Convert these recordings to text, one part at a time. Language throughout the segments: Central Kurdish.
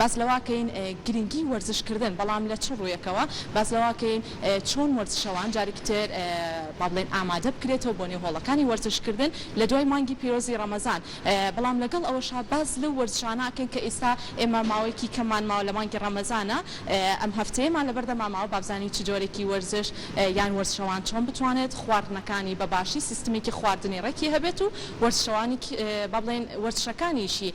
باز لەواکەین گرنگی وەرزشکردن بەڵام لە چ ڕوویەکەوە باز لەواکەین چۆن وەرزشەوان جارێکتر با بڵێن ئامادە بکرێتەوە بۆ نێو هۆڵەکانی وەرزشکردن لە دوای مانگی پیرۆزی ڕەمەزان بەڵام لەگەڵ ئەوەشا باز لەو وەرزشانەکەن کە ئێستا ئێمە ماوەیەکی کەمان ماوە لە مانگی ڕەمەزانە ئەم هەفتەیەمان لەبەردە ماماوە بابزانی چ جۆرێکی وەرزش یان وەرزشەوان چۆن بتوانێت خواردنەکانی بەباشی سیستمێکی خواردنی ڕێکی هەبێت و وەرزشەوانی با بڵێن وەرزشەکانیشی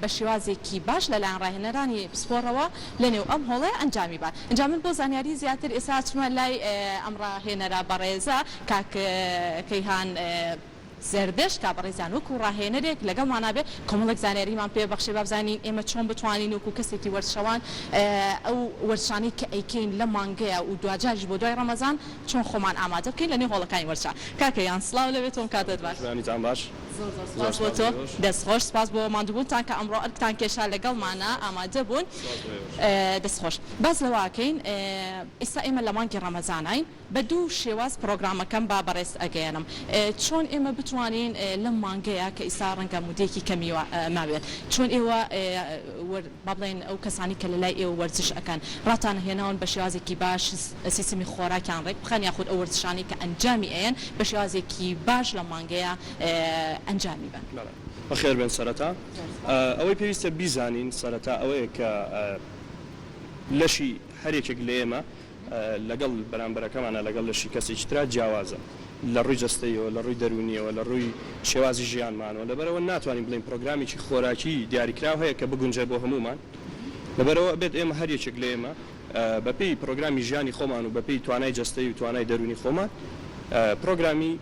بە شێوازێکی باش لەلایەن ڕاهێنەرانی پسپۆڕەوە لە نێو ئەم هۆڵەیە ئەنجامی بات. ئەنجام من بۆ زانیاری زیاتر ئێستا چمە لای ئەم ڕاهێنەرە بەڕێزە کاک کەیهان زەردەش کا بەڕێزان وەکو ڕاهێنەرێک لەگەڵمانابێت کۆمەڵێک زانیاریمان پێ بەخشێ بابزانین ئێمە چۆن بتوانین وەکو کەسێکی وەرزشەوان ئەو وەرزشانەی کە ئەیکەین لە مانگەیە و دوجاژی بۆ دوای ڕەمەزان چۆن خۆمان ئامادە بکەین لە نێو هۆڵەکانی وەرزشە. کاکەیان سڵاو لەوێت تۆم کاتت باش. باش. سپاس بۆ تۆ دەستخۆش سپاس بۆ ماندووبوونتان کە ئەمڕۆ ئەرکتان کێشا لەگەڵمانە ئامادە بوون دەستخۆش. باز لەواکەین ئێستا ئێمە لە مانگی ڕەمەزانین بە دوو شێواز پرۆگرامەکەم با بەڕێز ئەگەیەنم چۆن ئێمە بتوانین لەم مانگەیە کە ئێستا ڕەنگە مودێکی کەمی ماوێت چۆن ئێوە با بڵێن ئەو کەسانی کە لەلای ئێوە وەرزش ئەکەن ڕاتان هێناون بە شێوازێکی باش سیستمی خۆراکیان ڕێک بخەن یاخود ئەو وەرزشانی کە ئەنجامی ئەیەن بە شێوازێکی باش لە مانگەیە ئەنجامی بن. بەخێربێن سەرەتا ئەوەی پێویستە بیزانین سەرەتا ئەوەیە کە لەشی هەرێکێک لە ئێمە لەگەڵ بەرامبەرەکەمانە لەگەڵ لەشی کەسێکی ترا جیاوازە لە ڕووی جەستەیەوە لە ڕووی دەرونیەوە لە ڕووی شێوازی ژیانمانەوە لەبەرەوە ناتوانین بڵین پرۆگرامیکی خۆراکی دیاریکراو هەیە کە بگونجێ بۆ هەمومان لەبەرەوە بێت ئێمە هەر یەکێک لە ئێمە بەپێی پرۆگرامی ژیانی خۆمان و بەپێی توانای جەستەی و توانای دەرونی خۆمان پرۆگرامی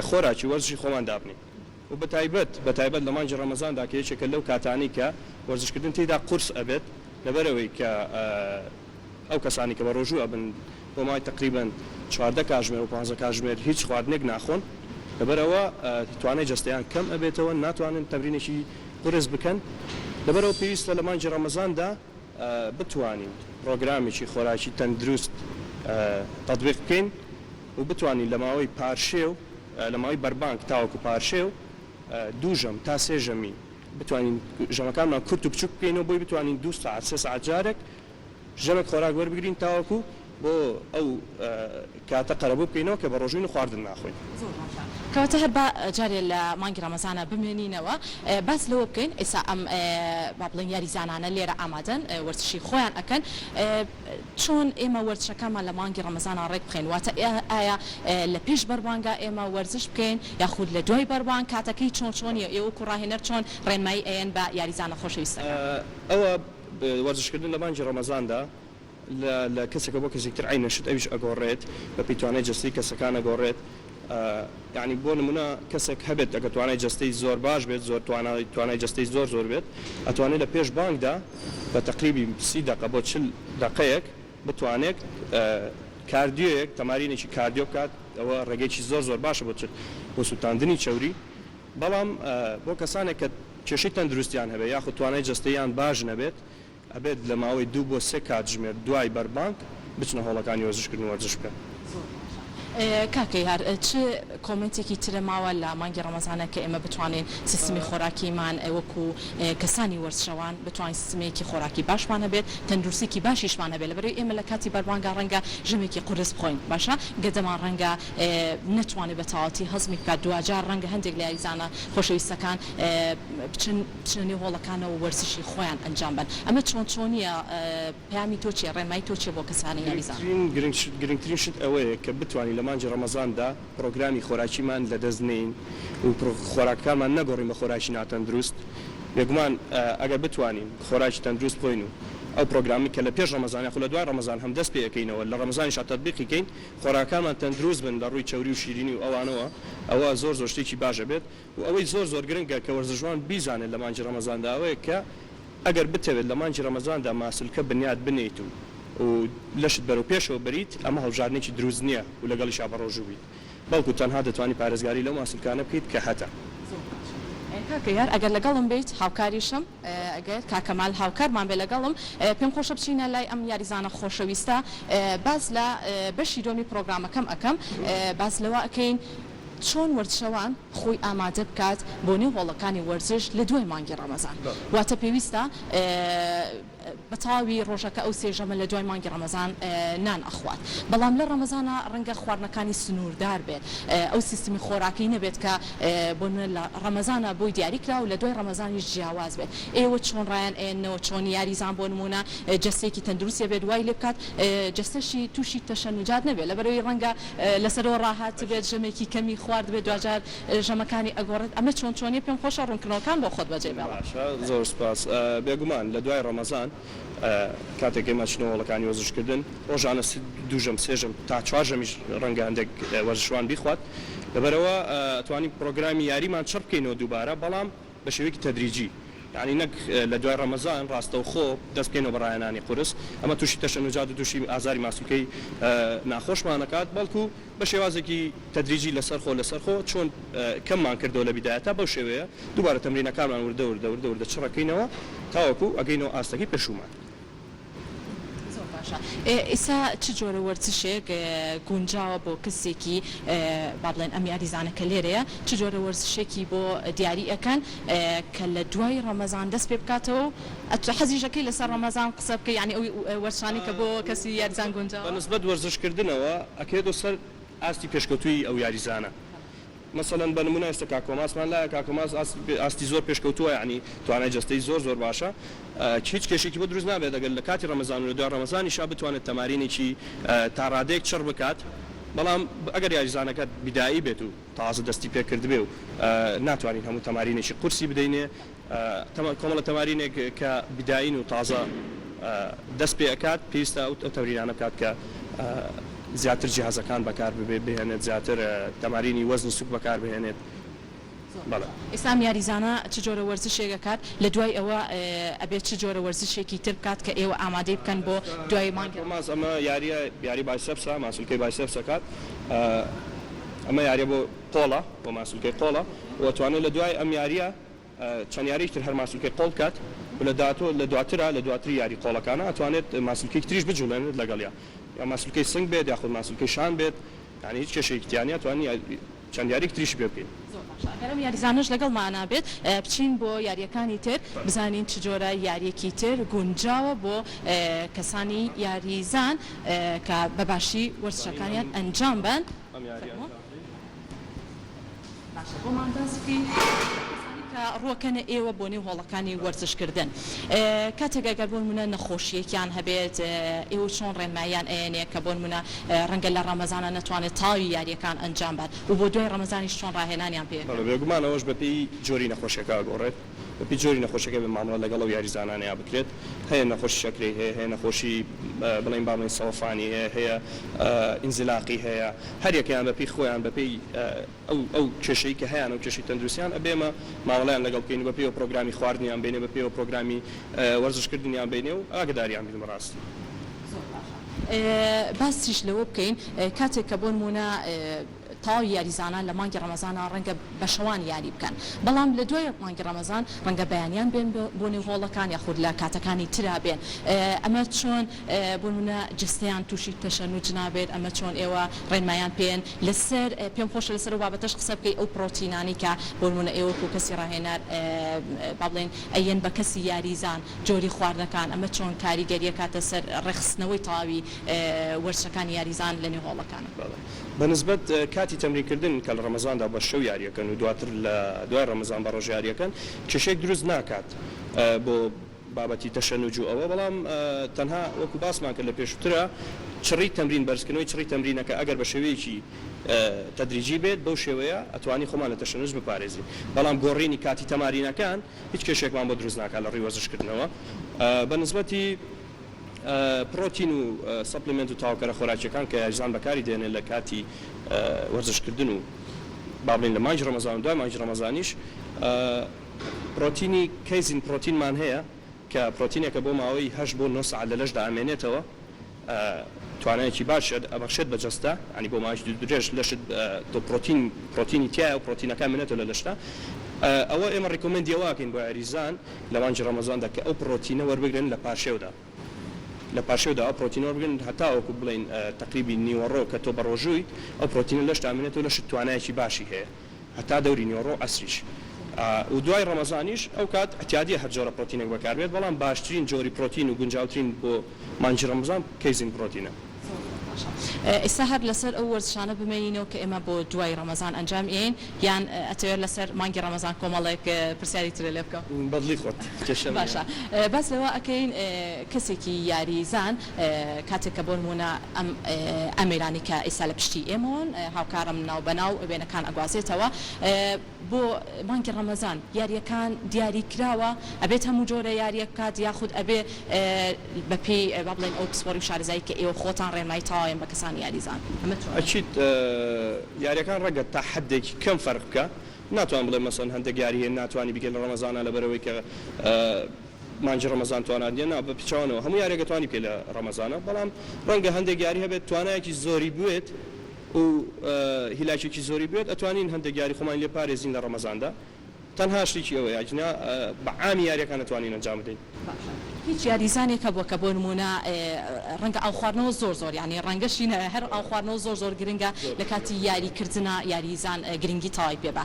خۆراکی وەرزشی خۆمان دابنین و بەتایبەت لە مانگی ڕەمەزاندا کە یەکێکە لەو کاتانی کە وەرزشکردن تێیدا قورس ئەبێت لەبەرەوەی کە ئەو کەسانی کە بە ڕۆژوو ئەبن بۆ مای تقریباً 14 کاتژمێر و 15 کاتژمێر هیچ خواردنێک ناخۆن لەبەرەوە توانای جەستەیان کەم ئەبێتەوە ناتوانن تەمرینێکی قورس بکەن لەبەرەوە پێویستە لە مانگی ڕەمەزاندا بتوانین پرۆگرامێکی خۆراکی تەندروست تەطبیق بکەین و بتوانین لە ماوەی پارشێ و لە ماوەی بەربانگ تاوەکو پارشێ و دوو ژەم تا سێ ژەمی بتوانین ژەمەکانمان کورت و بچووک بکەینەوە بۆی بتوانین 2 ساعت 3 ساعت جارێک ژەمێک خۆراک وەربگرین تاوەکو بۆ ئەو کاتە قەرەبوو بکەینەوە کە بە ڕۆژین و خواردن ناخۆین. کەواتە هەر بە جارێ لە مانگی ڕەمەزانە بمێنینەوە باس لەوە بکەین ئێستا ئەم با بڵێن یاریزانانە لێرە ئامادەن وەرزشی خۆیان ئەکەن چۆن ئێمە وەرزشەکانمان لە مانگی ڕەمەزانە ڕێک بخەین واتە ئایا لە پێش بەربانگە ئێمە وەرزش بکەین یاخود لە دوای بەربانگ کاتەکەی چۆنیە ئێوەکو ڕاهێنەر چۆن ڕێنمایی ئەیەن بە یاریزانە خۆشەویستەکان ئەوە وەرزشکردن لە مانگی ڕەمەزاندا لە کەسێکە بۆ کەسێکتر عینەشت ئەویش ئەگۆڕێت بە پێی توانای جەستی کەسەکان ئەگۆڕێت یعنی بۆ نمونە کەسێک هەبێت ئەگە توانای جەستەی زۆر باش بێت زۆر توانای جەستەی زۆر بێت ئەتوانێت لە پێش بانگدا بە تقریبی 30 دقیقە بۆ 40 دقەیەک بتوانێت کاردیۆیەک تەمارینێکی کاردیۆ بکات ئەوە ڕێگەیەکی زۆر باشە بۆ سوتاندنی چەوری بەڵام بۆ کەسانێک کە کێشەی تەندروستیان هەبێت یاخود توانای جەستەیان باش نەبێت ئەبێت لە ماوەی 2 بۆ 3 کاتژمێر دوای بەربانگ بچنە هۆڵەکانی وەرزشکردن وەرزش بکەن. کاکەی هەر چ کۆمنتێکی ترە ماوە لە مانگی ڕەمەزانە کە ئێمە بتوانین سیستمی خۆراکیمان وەکو کەسانی وەرزشەوان بتوانین سیستمێکی خۆراکی باشمان هەبێت تەندروستێکی باشیشمان هەبێت لەبەرەوەی ئێمە لە کاتی بەربانگا ڕەنگە ژەمێکی قورس بخۆین باشە گەدەمان ڕەنگە نەتوانێت بە تەواوەتی هەزمی بکات دوجار ڕەنگە هەندێک لە یاریزانە خۆشەویستەکان بچنە نێو هۆڵەکانەوە وەرزشی خۆیان ئەنجام بن ئەمە چۆنیە پەیامی تۆ چیە ڕێنمایی تۆ چیە بۆ کەسانی یاریزان گرنگترین شت ئەوەیە کە بتوانین لە مانگی ڕەمەزاندا پرۆگرامی خۆراکیمان لەدەستنین و خۆراکەکانمان نەگۆڕین بە خۆراکی ناتەندروست بێگومان ئەگەر بتوانین خۆراکی تەندروست بخۆین و ئەو پرۆگرامی کە لە پێش ڕەمەزان یاخود لە دوای ڕەمەزان هەم دەست پێ ئەەکەینەوە لە ڕەمەزانیش تەطبیقی کەین خۆراکەکانمان تەندروست بن لە ڕووی چەوری و شیرینی و ئەوانەوە ئەوە زۆر شتێکی باشە بێت و ئەوەی زۆر گرنگە کە وەرزشوان بیزانێت لە مانگی ڕەمەزاندا ئەوەیە کە ئەگەر بتەوێت لە مانگی ڕەمەزاندا ماسلکە بنیاد بنیت و لەشت بەرەو پێشەوە بریت ئەمە هەڵبژاردنێکی دروست نییە و لەگەڵی شا بەڕۆژوو بیت بەڵکو تەنها دەتوانانی پارێزگاری لەو ماسلکانە بکەیت کە هەتە کاکەیار ئەگەر لەگەڵم بیت هاوکاریشم ئەگەر کاکەمال هاوکارمان بێ لەگەڵم پێم خۆشە بچینە لای ئەم یاریزانە خۆشەویستە باز لە بەشی دۆمی پرۆگرامەکەم ئەەکەم باز لەوە ئەەکەین چۆن وەرزشەوان خۆی ئامادە بکات بۆ نێو هۆڵەکانی وەرزش لە دوای مانگی ڕەمەزان واتە پێویستە بە تاوی ڕۆژەکە ئەو سێژەمە لە دوای مانگی ڕەمەزان نان ئەخوات بەڵام لە ڕەمەزانە ڕەنگە خواردنەکانی سنووردار بێت ئەو سیستمی خۆراکی نەبێت کە بۆ لە ڕەمەزانە بۆی دیاریکرا و لە دوای ڕەمەزانیش جیاواز بێت ئێوە چۆن ڕایان ئێنەوە چۆن یاریزان بۆ نمونە جەستێکی تەندروستیە بێت دوای لێ بکات جەستەشی تووشی تەشەنوجات نەبێت لەبەرەوەی ڕەنگە لەسەرەوە ڕاهات بێت ژەمێکی کەمی خوارد بێت دوجار ژەمەکانی ئەگۆڕێت ئەمە چۆن چۆنی پێم خۆشە ڕوونکردنەوەکان بۆ خۆت بەجێ بێت زۆر سپاس بێگومان لە دوای ڕەمەزان کاتێک ئێمە چنەوەڵەکانی وەرزشکردن ڕۆژانە دووژەم سێژەم تا چوارژەمیش ڕەنگە هەندێک وەرزشوان بیخوات لەبەرەوە ئەتوانین پرۆگرامی یاریمان چڕ بکەینەوە دووبارە بەڵام بە شێوەیەکی تەدریجی یعنی نەک لە دوای ڕەمەزان ڕاستەوخۆ دەست بکەینەوە بە ڕایەنانی قورس ئەمە تووشی تەشەنوجات و تووشی ئازاری ماسوولکەی ناخۆشمانەکات بەڵکو بە شێوازێکی تەدریجی لەسەرخۆ چۆن کەممان کردەوە لە بیدایەتە بەو شێوەیە دووبارە تەمرینەکانمان وردە چڕەکەینەوە تاوەکو ئەگەینەوە ئاستەکەی پێشومان ئێستا چ جۆرە وەرزشێک گونجاوە بۆ کەسێکی با بڵێن ئەم یاریزانەکە لێرەیە چ جۆرە وەرزشێکی بۆ دیاری ئەەکەن کە لە دوای ڕەمەزان دەست پێ بکاتەوە حەزیژەکەی لەسەر ڕەمەزان قسە بکە ینی ئەوی وەرزشانی کە بۆ کەسی یاریزان گونجاوە بەنسبەت وەرزشکردنەوە ئەکرێتۆ سەر ئاستی پێشکەوتووی ئەو یاریزانە مثلا بە نمونە ئێستا کاکۆماسمان لایە کاکۆماس ئاستی زۆر پێشکەوتووە ینی توانای جەستەی زۆر باشە هیچ کێشێکی بۆ دروست نابێت ئەگەر لە کاتی ڕەمەزان و لە دوای ڕەمەزانیشا بتوانێت تەمارینێکی تا ڕادەیەک چڕ بکات بەڵام ئەگەر یاریزانەکە بیدایی بێت و تازە دەستی پێکرد بێ و ناتوانین هەموو تەمارینێکی قورسی بدەینێ کۆمەڵە تەمارینێک کە بیداین و تازە دەست پێ ئەکات پێویستە ئەو تەمرینانە بکات کە زیاتر جیهازەکان بەکار بهێنێت زیاتر تەمارینی وەزن سوک بەکار بهێنێت ئێستا یاریزانە چ جۆرە وەرزشێکەکات لە دوای ئەوە ئەبێت چ جۆرە وەرزشێکی تر بکات کە ئێوە ئامادەی بکەن بۆ دوای مانگی ئەمە یاری بایسەپسە ماسوولکەی بایسەپسەکات ئەمە یاریە بۆ قۆڵە بۆ ماسوولکەی قۆڵە وەتوانێت لە دوای ئەم یاریە چەند یاریتر هەر ماسوولکەی قۆڵ بکات لە دواترە لە دواتری یاری قۆڵەکانە ئەتوانێت ماسوولکەی تریش بجوڵێنێت لەگەڵیا یا ماسوولکەی سنگ بێت یاخود ماسوولکەی شان بێت یعنی هیچ کێشەیەکیانە توانی چەند یاریک تریش پێ بکەین ئەگەرم یاریزانش لەگەڵمانە بێت بچین بۆ یاریەکانی تر بزانین چ جۆرە یاریەکی تر گونجاوە بۆ کەسانی یاریزان کە بەباشی وەرزشەکانیان ئەنجام بن ڕوەکەنە ئێوە بۆ نێو هۆڵەکانی وەرزشکردن کاتێک ئەگەر بۆ نمونە نەخۆشیەکیان هەبێت ئێوە چۆن ڕێنمایان ئەێنێ کە بۆ نمونە ڕەنگە لە ڕەمەزانە نەتوانێت تاوی یاریەکان ئەنجام بات و بۆ دوای ڕەمەزانیش چۆن ڕاهێنانیان پێ بێگومان ئەوەش بەپێی جۆری نەخۆشیەکە گۆڕێت بەپی جۆری نەخۆشیەکە بە مامەڵە لەگەڵ ئەو یاریزانانەیە بکرێت هەیە نەخۆشی شەکرەی هەیە نەخۆشی بڵین باڵین سەوفانی هەیە ئینزلاقی هەیە هەر یەکیان بەپی خۆیان بەپی ئەو کێشەی کە هەیەن و کێشی تەندروستیان ئەبێمە ماوەڵیان لەگەڵ بکەین بەپێ و پرۆگرامی خواردنیان بینێ بەپێ و پرۆگرامی وەرزشکردنیان بینێ و ئاگداریان بین ڕاستی باسیش لەوە بکەین کاتێک کە بۆ نمونە تاوی یاریزانان لە مانگی ڕەمەزانە ڕەنگە بە شەوان یاری بکەن بەڵام لە دوای مانگی ڕەمەزان ڕەنگە بەیانیان بێن بۆ نێو هۆڵەکان یاخود لە کاتەکانی ترا بێن ئەمە چۆن بۆ نمونە جستەیان تووشی تەشەنوج نابێت ئەمە چۆن ئێوە ڕێنمایان پێن لەسەر پێم خۆشە لەسەر بابەتەش قسە بکەی ئەو پرۆتینانی کە بۆ نمونە ئێوە و کەسی ڕاهێنەر با بڵێن ئەیەن بە کەسی یاریزان جۆری خواردنەکان ئەمە چۆن کاریگەریە کاتە سەر ڕێکخستنەوەی تاوی وەرزشەکانی یاریزان لە نێو هۆڵەکانە بەنسبەت کاتی تەمرینکردن کە لە ڕەمەزاندا بە شەو یاریەکەن و دواتر لە دوای ڕەمەزان بە ڕۆژ یاریەکەن کێشەیەک دروست ناکات بۆ بابەتی تەشەنوج و ئەوە بەڵام تەنها وەکو باسمان کرد لە پێشووترە چڕی تەمرین بەرزکردنەوەی چڕی تەمرینەکە ئەگەر بە شێوەیەکی تەدریجی بێت بەو شێوەیە ئەتوانی خۆمان لە تەشەنوج بپارێزین بەڵام گۆڕینی کاتی تەمارینەکان هیچ کێشێکمان بۆ دروست ناکات لە ڕێی وەرزشکردنەوە بەنسبەتی پرۆتین و سەپلیمنت و تاوکەرە خۆراکیەکان کە یاریزان بەکاری دێنێت لە کاتی وەرزشکردن و با بڵین لە مانگی ڕەمەزان و دوای مانگی ڕەمەزانیش پرۆتینی کەیزین پرۆتینمان هەیە کە پرۆتینێکە بۆ ماوەی 8 بۆ 9 ساعت لە لەشدا ئەمێنێتەوە توانایەکی باش ئەبەخشێت بە جەستە ینی بۆ ماوەی درێژ لەشت تۆ پرۆتینی تایە و پرۆتینەکان منێتەوە لە لەشتا ئەوە ئێمە ڕیکۆمەندیەوەکەین بۆ یاریزان لە مانگی ڕەمەزاندا کە ئەو پرۆتینە وەربگرن لە پاشێودا لە پاشێودا ئەو پرۆتینۆ بگرن هەتاوەکو بڵین تقریبی نیوەڕۆ کە تۆ بەڕۆژوویت ئەو پرۆتینە لەشت ئامێنێتەوە لەشت توانایەکی باشی هەیە هەتا دەوری نیوەڕۆ ئەسریش و دوای ڕەمەزانیش ئەو کات احتیاجی هەر جۆرە پرۆتینێک بەکاربێت بەڵام باشترین جۆری پرۆتین و گونجاوترین بۆ مانگی ڕەمەزان کەیزین پرۆتینە. ئێستا هەر لەسەر ئەو وەرزشانە بمێنینەوە کە ئێمە بۆ دوای ڕەمەزان ئەنجام ئێن یان ئەتەوێت لەسەر مانگی ڕەمەزان کۆمەڵێک پرسیاری ترە لێ بکەم؟ بەدڵی خۆت باشە بەس لەوە ئەکەین کەسێکی یاریزان کاتێک کە بۆ نمونە ئەم ئەمێرانی کە ئێستا لە پشتی ئێمەون هاوکارم ناو بەناو وێنەکان ئەگوازێتەوە بۆ مانگی ڕەمەزان یاریەکان دیاری کراوە ئەبێت هەموو جۆرە یاریە بکات یاخود ئەبێ بەپێی با بڵێن ئەو پسپۆری و شارەزایی کە ئێوە خۆتان ڕێنمای تاوایان بە کەسانی یاریزان ئەچیت یاریەکان ڕەگەت تا حدێکی کەم فەرق بکە ناتوان بڵێ مەسەن هەندێک یاری هەیە ناتوانانی بگەن لە ڕەمەزانە لەبەرەوەی کە مانگی ڕەمەزان توانادیێنە بە پیچوانەوە هەموو یاریەکە توانی پێ لە ڕەمەزانە بەڵام ڕەنگە هەندێک یاری هەبێت توانایەکی زۆری بوێت و هیلاکێکی زۆری بێت ئەتوانین هەندێک یاری خۆمان لێ پارێزین لە ڕەمەزاندا تەنها شتێکی ئەوە یاجنا بە عامی یاریەکان ئەتوانین ئەنجام بدەین. هیچ یاریزانێکە بووە کە بۆ نمونە ڕەنگە ئاو خواردنەوە زۆر ینی ڕەنگەشی هەر ئاو خواردنەوە زۆر گرنگە لە کاتی یاریکردنە یاریزان گرنگی تاوای پێبە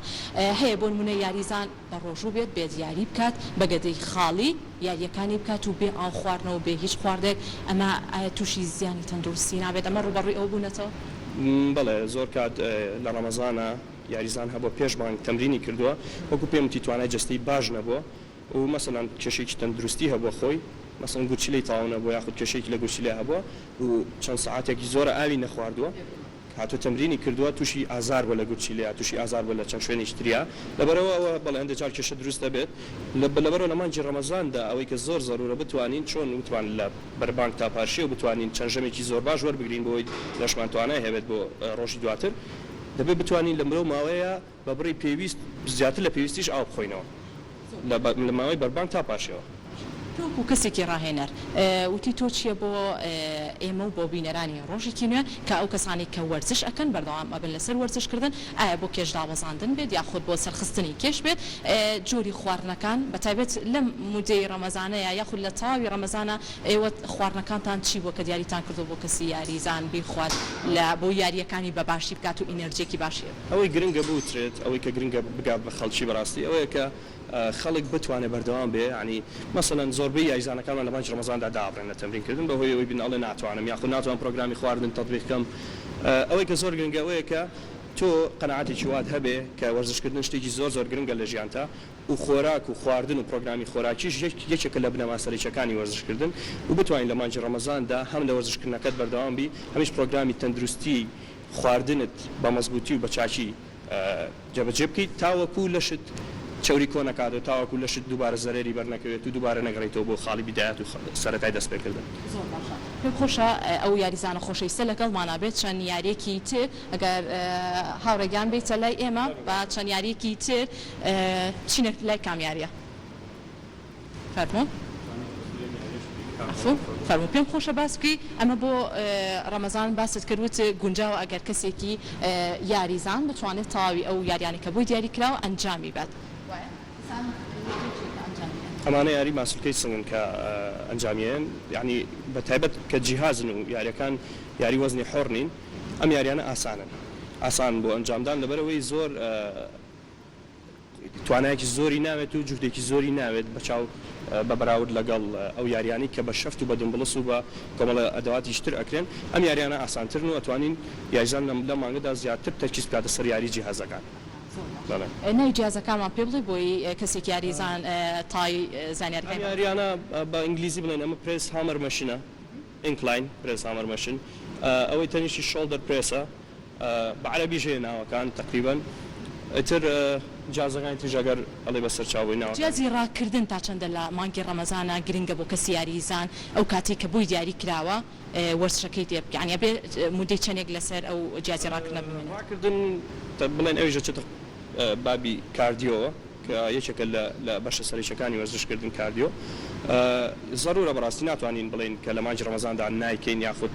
هەیە بۆ نمونە یاریزان بە ڕۆژوو بێت بێت یاری بکات بەگەدەی خاڵی یاریەکانی بکات و بێ ئاو خواردنەوە بێ هیچ خواردێک ئەمە تووشی زیانی تەندروستی نابێت ئەمە ڕوبەڕووی ئەو بوونەتەوە؟ بەڵێ زۆر کات لە ڕەمەزانە یاریزان هەبوو پێشمان تەمرینی کردووە وەکو پێم وتی توانای جەستەی باش نەبووە و مەسەلەن کێشێکی تەندروستی هەبووە خۆی مەسەن گوچلەی تاو نەبووە یاخود کێشێکی لە گوچلێ هەبووە و چەند سەعاتێکی زۆرە ئاوی نەخواردووە هاتو تەمرینی کردووە تووشی ئازار بۆ لە گوچلەیە تووشی ئازار بۆ لە چەند شوێنی تریا لەبەرەوە ئەوە بەڵێ هەندێک جار کێشە دروست دەبێت لەبەرەوە لە مانگی ڕەمەزاندا ئەوەی کە زۆر زەرورە بتوانین چۆن وتوان لە بەربانگ تا پاشی و بتوانین چەند ژەمێکی زۆر باش وەربگرین بۆی لەشمان توانای هەبێت بۆ ڕۆژی دواتر دەبێت بتوانین لە مرۆ ماوەیە بە بڕی پێویست زیاتر لە پێویستیش ئاو بخۆینەوە لە ماوەی بەربانگ تا پاشەوە. و کەسێکی ڕاهێنەر وتی تۆ چییە بۆ ئێمە و بۆ بینەرانی ڕۆژێکی نوێ کە ئەو کەسانی کە وەرزش ئەکەن بەردەوام ئەبن لەسەر وەرزشکردن ئایا بۆ کێش داوەزاندن بێت یاخود بۆ سەرخستنی کێش بێت جۆری خواردنەکان بەتایبەت لەم مودەی ڕەمەزانەیە یاخود لە تاوی ڕەمەزانە ئێوە خواردنەکانتان چی بۆ کە دیاریتان کردو بۆ کەسی یاریزان بیخوات لە بۆ یاریەکانی بەباشی بکات و ئینەرجێکی باشی ئەوەی گرنگە بوترێت ئەوەی کە گرنگە بگات بە خەڵکی بەڕاستی ئەوەیە کە خەڵک بتوانێت بەردەوام بێ ینی مەسەلەن زۆربەی یاریزانەکانمان لە مانگی ڕەمەزاندا دابڕێن لە تەمرینکردن بەهۆی ئەوەی بناڵێ ناتوانم یاخود ناتوان پرۆگرامی خواردن تەطبیق بکەم ئەوەی کە زۆر گرنگە ئەوەیە کە تۆ قەناعەتێکی وات هەبێ کە وەرزشکردن شتێکی زۆر گرنگە لە ژیانتا و خۆراک و خواردن و پرۆگرامی خۆراکیش یەکێکە لە بنەما سەرچەکانی وەرزشکردن و بتوانین لە مانگی ڕەمەزاندا هەم لە وەرزشکردنەکەت بەردەوام بی هەمیش پرۆگرامی تەندروستی خواردنت بە مەزبوطی و بە چاچی جێبەجێ بکەیت تاوەکو لەشت چوری کۆنەکات و تاوەکو لەشت دووبارە زەرێری بەرنەکەوێت و دووبارە نەگەڕێتەوە بۆ خاڵی بیدایەت و سەرەتای دەستپێکردن. پێم خۆشە ئەو یاریزانە خۆشەویستە لەگەڵمانە بێت چەند یاریەکی تر ئەگەر هاوڕێگیان بێتە لای ئێمە بە چەند یاریەکی تر چینێک لای کام یاریە؟ فەرموو پێم خۆشە باس بکەی ئەمە بۆ ڕەمەزان باست کردوت گونجاوە ئەگەر کەسێکی یاریزان بتوانێت تاوی ئەو یاریانی کە بۆی دیاری کراوە ئەنجامی بات. ئەمانە یاری ماسوولکەی سنگن کە ئەنجامیان یعنی بە تایبەت کە جیهازن و یاریەکان یاری وەزنی حۆڕ نین ئەم یاریانە ئاسان بۆ ئەنجامدان لەبەرەوەی زۆر توانایەکی زۆری ناوێت و جوودێکی زۆری ناوێت بەچاو بە بەراورد لەگەڵ ئەو یاریانی کە بە شەفت و بە دمبڵس و بە کۆمەڵە ئەدەواتی شتر ئەکرێن ئەم یاریانە ئاسانترن و ئەتوانین یاریزان لە مانگەدا زیاتر تەرکیز بکاتە سەر یاری جیهازەکان. ناوی جیهازەکانمان پێ بڵێ بۆی کەسێکی یاریزان تای زانیاریەکان یاریانە بە ئینگلیزی بڵێن ئەمە پرێس هامەر مەشینە ئینکلاین پرێس هامەر مەشین ئەوەی تەنیشی شۆڵدەر پرێسە بە عەرەبیش هەیە ناوەکان تقریباً ئیتر جیهازەکانی تریش ئەگەر ئەڵێ بەسەر چاوەی ناوە جیازی ڕاکردن تا چەندە لە مانگی ڕەمەزانە گرنگە بۆ کەسی یاریزان ئەو کاتی کە بووی دیاری کراوە وەرزشەکەی تێ بکە یعنی ئەبێ مودەی چەندێک لەسەر ئەو جیازی ڕاکردنە بمێنێت. ڕاکردن بڵێن ئەویش چێتە بابی کاردیۆوە کە یەکێکە لە بەشە سەرچەکانی وەرزشکردن کاردیۆ زەرورە بەڕاستی ناتوانین بڵێن کە لە مانگی ڕەمەزاندا نایکەین یاخود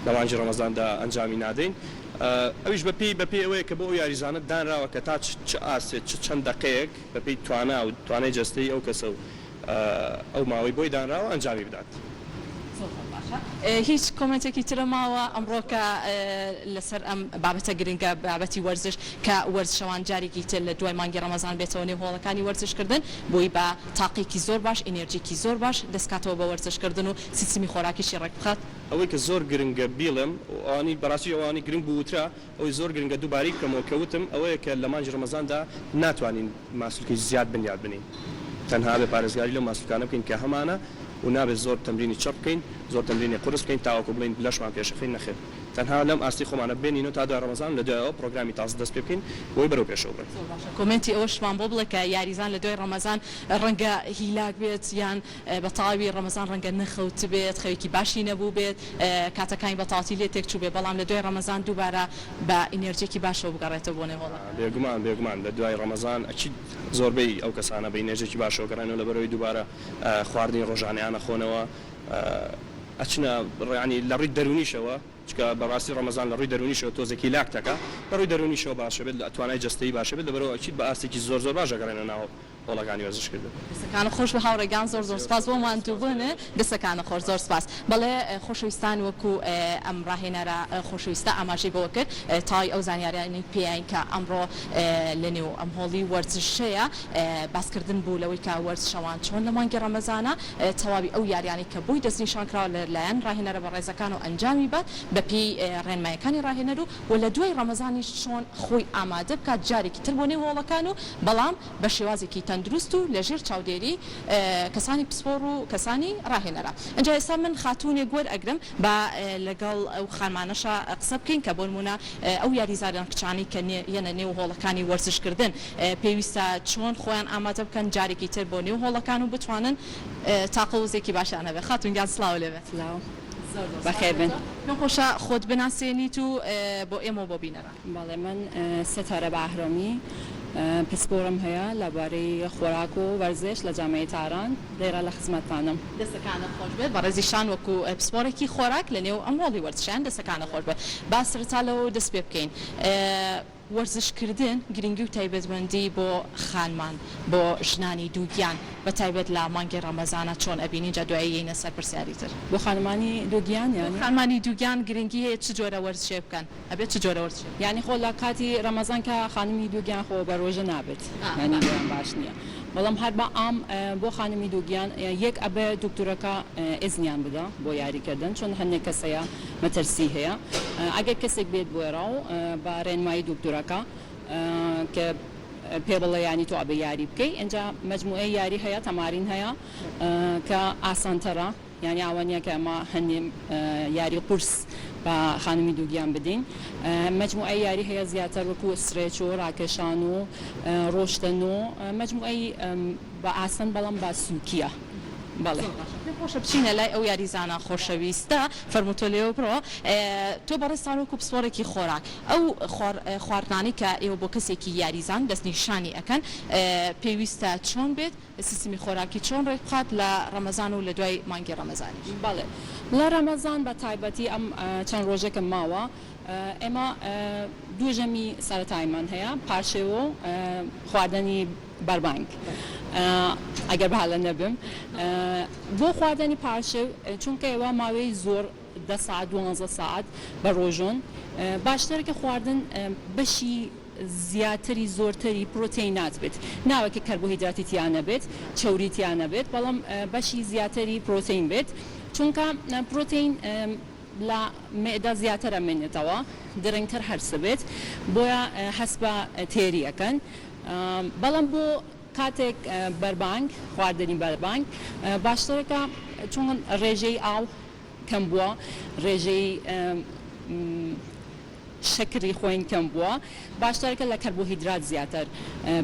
لە مانگی ڕەمەزاندا ئەنجامی نادەین ئەویش بەپێی ئەوەیە کە بۆ ئەو یاریزانە دانراوە کە تا چ ئاسێت چەند دقەیەک بەپێی توانای جەستەی ئەو کەسە و ئەو ماوەی بۆی دانراوە ئەنجامی بدات. هیچ کۆمنتێکی ترە ماوە ئەمڕۆ کە لەسەر ئەم بابەتە گرنگە بابەتی وەرزش کە وەرزشەوان جارێکی تر لە دوای مانگی ڕەمەزان بێتەوە نێو هۆڵەکانی وەرزشکردن بۆی بە تاقیکی زۆر باش ئینێرجیکی زۆر باش دەستکاتەوە بە وەرزشکردن و سیستمی خۆراکیشی ڕێک بخات ئەوەی کە زۆر گرنگە بیڵم ئەوانی بەڕاستی ئەوانی گرنگ بووترا ئەوەی زۆر گرنگە دووباری کەمەوە کەوتم ئەوەیە کە لە مانگی ڕەمەزاندا ناتوانین ماسوولکەی زیاد بنیاد بنین تەنها بە پارێزگاری لەو ماسوولکانە بکەین کە هەمانە و نابێت زۆر تەمرینی چڕ بکەین زۆر تەمرینی قورس بکەین تاوەکو بڵین لەشمان پێشەخین نەخێت تەنها لەم ئاستی خۆمانە بێنین و تا دوای ڕەمەزان لە دوایەوە پرۆگرامی تازە دەست پێ بکەین بۆی بەرەو پێشەوە بڕین کۆمنتی ئەوەشمان بۆ بڵێ کە یاریزان لە دوای ڕەمەزان ڕەنگە هیلاک بێت یان بە تەواوی ڕەمەزان ڕەنگە نەخەوت بێت خەوێکی باشی نەبوو بێت کاتەکانی بە تەواوی لێ تێکچوو بێت بەڵام لە دوای ڕەمەزان دووبارە بە ئینێرجێکی باشەوە بگەڕێتەوە بۆ نێو هۆڵە بێگومان لە دوای ڕەمەزان ئەچی زۆربەی ئەو کەسانە بە ئینێرجێکی باشەوە گەڕێنەوە لەبەرەوەی دووبارە خواردنی ڕۆژانەیانە خۆنەوە ئەچنە ڕیانی لە ڕووی دەرونیشەوە چکە بەڕاستی ڕەمەزان لە ڕووی دەرونیشەوە تۆزێکی لاکتەکە لە ڕووی دەرونیشەوە باشە بێت لە توانای جەستەیی باشە بێت لەبەرەوە ئەچیت بە ئاستێکی زۆر باش ئەگەڕێنە ناو هۆڵەکانی وەرزشکردن دەستەکانە خۆش بە هاوڕێگان زۆر سپاس بۆمان دووبنە دەستەکانە خۆش زۆر سپاس بەڵێ خۆشەویستان وەکو ئەم ڕاهێنەرە خۆشەویستە ئاماژەی بەوە کرد تای ئەو زانیاریانی پێیان کە ئەمڕۆ لە نێو ئەم هۆڵی وەرزشەیە باسکردن بوو لەوەی کە وەرزشەوان چۆن لە مانگی ڕەمەزانە تەواوی ئەو یاریانی کە بووی دەستنیشانکراوە لەلایەن ڕاهێنەرە بە ڕێزەکان و ئەنجامی بات بەپێی ڕێنمایەکانی ڕاهێنەر و لە دوای ڕەمەزانیش چۆن خۆی ئامادە بکات جارێکی تر بۆ نێو هۆڵەکان و بەڵام بە شێوازێکی تەندروست و لەژێر چاودێری کەسانی پسپۆر و کەسانی ڕاهێنەرە ئەنجا ئێستا من خاتوونێک گوەر ئەگرم بە لەگەڵ ئەو خانمانەشە قسە بکەین کە بۆ نمونە ئەو یاریزانان کچانی کە یەنە نێو هۆڵەکانی وەرزشکردن پێویستە چۆن خۆیان ئامادە بکەن جارێکی تر بۆ نێو هۆڵەکان و بتوانن تاقەوزێکی باشانە بێ خاتونگیان سلااو لێبێت بەخێربێن خۆشە خۆت بناسێنیت و بۆ ئێمە بۆ بینەرە بەڵێ من ستارە بەهرەمی پسپۆرم هەیە لەبارەی خۆراک و وەرزش لە جامعەی تاران لێرە لە خزمەتتانم دەستەکانە خۆش بێت بە ڕێزیشان وەکو پسپۆرێکی خۆراک لە نێو ئەم هۆڵی وەرزشیان دەستەکانە خۆش بێت با سەرەتا لەوە دەست پێ بکەین وەرزشکردن گرنگی و تایبەتمەندی بۆ خانمان بۆ ژنانی دووگیان بە تایبەت لە مانگی ڕەمەزانە چۆن ئەبینین جا دوایی یینە سەر پرسیاری تر بۆ خانمانی دووگیان یانی خانمانی دووگیان گرنگی هەیە چ جۆرە وەرزشێ بکەن ئەبێت چ جۆرە وەرزش یعنی خۆ لە کاتی ڕەمەزان کە خانمی دووگیان خۆ بە ڕۆژە نابێت یعنی باش نییە بەڵام هەر بە ئام بۆ خانمی دووگیان یەک ئەبێ دکتۆرەکە ئێزنیان بدە بۆ یاریکردن چۆن هەندێک کەسەیە مەترسی هەیە ئەگەر کەسێک بێت بۆێرا و بە ڕێنمایی دکتۆرەکە کە پێ بڵێ ینی تۆ ئەبێ یاری بکەی ئەنجا مەجموعەی یاری هەیە تەمارین هەیە کە ئاسانتەرە یعنی ئەوانیە کە ئەمە هەندێ یاری قورس بە خانمی دووگیان بدەین مەجموعەی یاری هەیە زیاتر وەکو سرێچ و ڕاکێشان و ڕۆشتن و مەجموعەی بە ئاسان بەڵام با سووکیە بەڵێ خۆشە بچینە لای ئەو یاریزانە خۆشەویستە فەرموتۆ لێوە بڕۆ تۆ بەڕێستان وەکو پسپۆرێکی خۆراک ئەو خواردنانی کە ئێوە بۆ کەسێکی یاریزان دەستنیشانی ئەەکەن پێویستە چۆن بێت سیستمی خۆراکی چۆن ڕێک بخات لە ڕەمەزان و لە دوای مانگی ڕەمەزانی بەڵێ لە ڕەمەزان بە تایبەتی ئەم چەند ڕۆژێکم ماوە ئێمە دووژەمی سەرەتایمان هەیە پاشێوە خواردنی بەربانگ ئەگەر بەهالە نەبم بۆ خواردنی پاشێو چونکە ئێوە ماوەی زۆر 10 ساعت 12 ساعت بە ڕۆژۆن باشترە کە خواردن بەشی زیاتری زۆرتری پرۆتینات بێت ناوەکە کەربۆهیدراتی تیانە بێت چەوری تیانە بێت بەڵام بەشی زیاتری پرۆتین بێت چونکە پرۆتین لە مێدا زیاترە منێتەوە درەنگتر هەرسە بێت بۆیە هەست بە تێریەکەن بەڵام بۆ کاتێک بەربانگ خواردنی بەربانگ باشترەکە چون ڕێژەی ئاو کەم بووە ڕێژەی شەکری خۆین کەم بووە باشترەکە لە کەربۆهیدرات زیاتر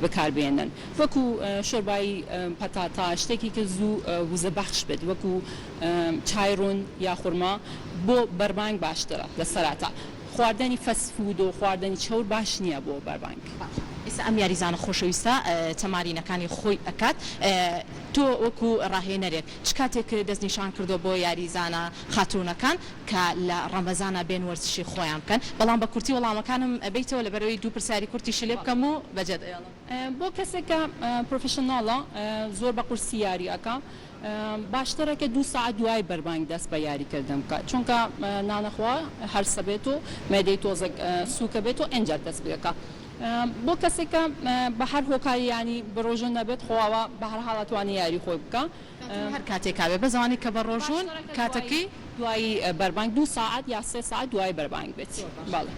بەکاربێنن وەکو شۆربایی پەتاتا شتێکی کە زوو وزە بەخش بێت وەکو چایڕۆن یا خورما بۆ بەربانگ باشترە لە سەرەتا خواردنی فەست فود و خواردنی چەور باش نییە بۆ بەربانگ ئەم یاریزانە خۆشەویستە تەمارینەکانی خۆی ئەکات تۆ وەکو ڕاهێنەرێک چ کاتێک دەستنیشان کردو بۆ یاریزانە خاتوونەکان کە لە ڕەمەزانە بێن وەرزشی خۆیان بکەن بەڵام بە کورتی وەڵامەکانم بیتەوە لەبەرەوەی دوو پرسیاری کورتیشی لێ بکەم و بەجێ بۆ کەسێکە پرۆفشناڵە زۆر بە قورسی یاریەکە باشترەکە 2 ساعت دوای بەربانگ دەست بە یاریکردن بکات چونکە نانەخوا هەرسە بێت و مێدەی تۆزە سووکە بێت و ئەنجات دەست بێکە بۆ کەسێکە بە هەر هۆکاری ینی بە ڕۆژون نەبێت خۆەوە بە هەر حاڵەتوانی یاری خۆی بکە هەر کاتێکاوێ بەزانانی کە بە ڕۆژون کاتەکەی دوای بەربانگ 2 ساعت یا 3 ساعت دوای بەربانگ بێت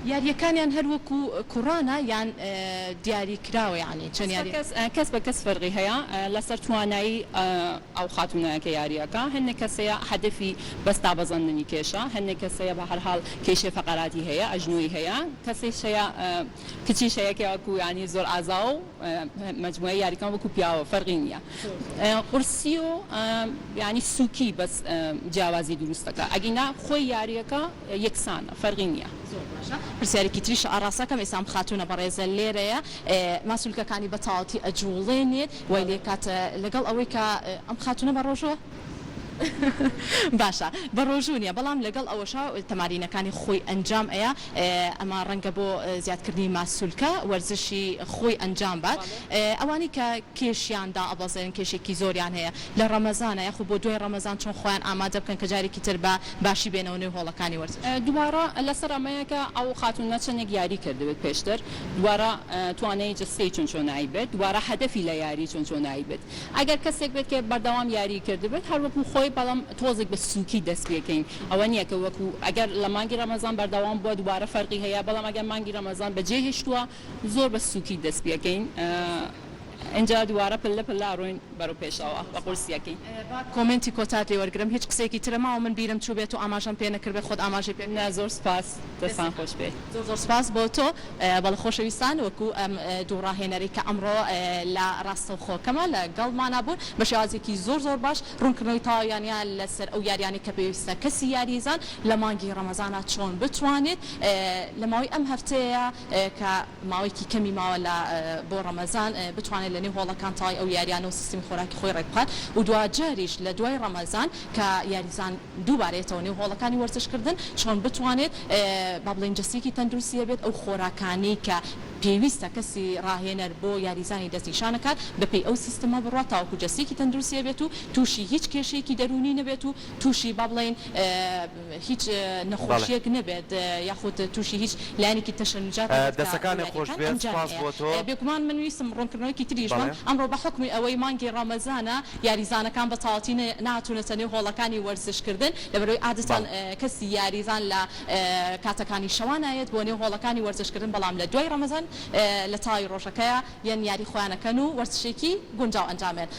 یاریەکانیان هەر وەکو کوڕانە یان دیاری کراوە یعنی چەند کەس بە کەس فەرقی هەیە لەسەر توانایی ئەو خاتونەکە یاریەکە هەندێک کەسەیە هەدفی بەستا بەزەندنی کێشە هەندێک کەسەیە بە هەر حاڵ کێشێ فەقەراتی هەیە ئەژنووی هەیە کەسێک هەیە کچی شەیەکێکو ینی زۆر ئازا و مجموعە یاریەکان وەکو پیاوە فەرقی نییە قورسی و ینی سووکی بەس جیاوازی دروستەکە ئەگینا خۆی یاریەکە یەکسانە فەرقی نییە پرسیارێکی تریش ئاراسەکەم ئێسام خاتونە بەڕێزە لێرەیە ماسوولکەکانی بەتاڵەتی ئەجوڵێنێت وای لێ کاتە لەگەڵ ئەوەی کە ئەم خاتونە بە ڕۆژەوە باشە بە ڕۆژونیە بەڵام لەگەڵ ئەوەشا تەمارینەکانی خۆی ئەنجام ئەیە ئەمە ڕەنگە بۆ زیادکردنی ماسوولکە وەرزشی خۆی ئەنجام بات ئەوانی کە کێشیاندا ئەبەزێن کێشێکی زۆریان هەیە لە ڕەمەزانە یاخو بۆ دوای ڕەمەزان چۆن خۆیان ئامادە بکەن کە جارێکی تر بە باشی بێنەوە نوێ هۆڵەکانی وەرزش دووبارە لەسەر ئەمەیەکە ئەو خاتونە چەندێک یاری کردبێت پێشتر دووارە توانایی جستەی چۆنایی بێت دووارە هەدەفی لە یاری چۆنایی بێت ئەگەر کەسێک بێت کە بەردەوام یاری کردبێت هەروەکو خۆی بەڵام تۆزێک بە سووکی دەست پێکەین ئەوە نییە کە وەکو ئەگەر لە مانگی ڕەمەزان بەردەوام بووە دووبارە فەرقی هەیە بەڵام ئەگەر مانگی ڕەمەزان بەجێ هێشتووە زۆر بە سووکی دەست پێکەین اینجا دووارە پلە پلە ڕۆین بەرەو پێشەوە بە قورسیەکەی کۆمنتی کۆتات لێ وەرگرم هیچ قسێکی ترەماوە من بیرم چوو بێت و ئاماژەم پێ نەکرد بێت خۆت ئاماژەی پێ زۆر سپاس دەستان خۆش بێت زۆر سپاس بۆ تۆ بەڵە خۆشەویستان وەکو ئەم دوو ڕاهێنەری کە ئەمڕۆ لە ڕاستەوخۆکەمە لە گەڵمانە بوون بە شێوازێکی زۆر باش ڕوونکردنەوەی تاوانیان لەسەر ئەو یاریانی کە پێویستە کەسی یاریزان لە مانگی ڕەمەزانە چۆن بتوانێت لە ماوەی ئەم هەفتەیە کە ماوەیەکی کەمی ماوە لە بۆ ڕەمەزان بتوانێت لە نێو هۆڵەکان تای ئەو یاریانە و سیستمی خۆراکی خۆی ڕێکبات و دوجاریش لە دوای ڕەمەزان کە یاریزان دووبارێتەوە نێو هۆڵەکانی وەرزشکردن چۆن بتوانێت با بڵێن جەستێکی تەندروستیە بێت ئەو خۆراکانی کە پێویستە کەسی ڕاهێنەر بۆ یاریزانی دەستنیشانەکات بەپێی ئەو سیستەمە بڕات تاوەکو جەستێکی تەندروستیە بێت و تووشی هیچ کێشەیەکی دەرونی نەبێت و تووشی با بڵێن هیچ نەخۆشیەک نەبێت یاخود تووشی هیچ لایەنێکی تەشەنجات دەستەکانی خۆش بێت سپاس بۆ تۆ بێگومان من ویستم ڕوونکردنەوەیکی تریژمان ئەمڕۆ بە حکمی ئەوەی مانگی ڕەمەزانە یاریزانەکان بە تاواتی ناتونێتە نێو هۆڵەکانی وەرزشکردن لەبەرەوەی عادەتەن کەسی یاریزان لە کاتەکانی شەوانایەت بۆ نێو هۆڵەکانی وەرزشکردن بەڵام لە دوای ڕەمەزان لە تای ڕۆژەکەیە یان یاری خۆیانەکەن و وەرزشێکی گونجاو ئەنجامێن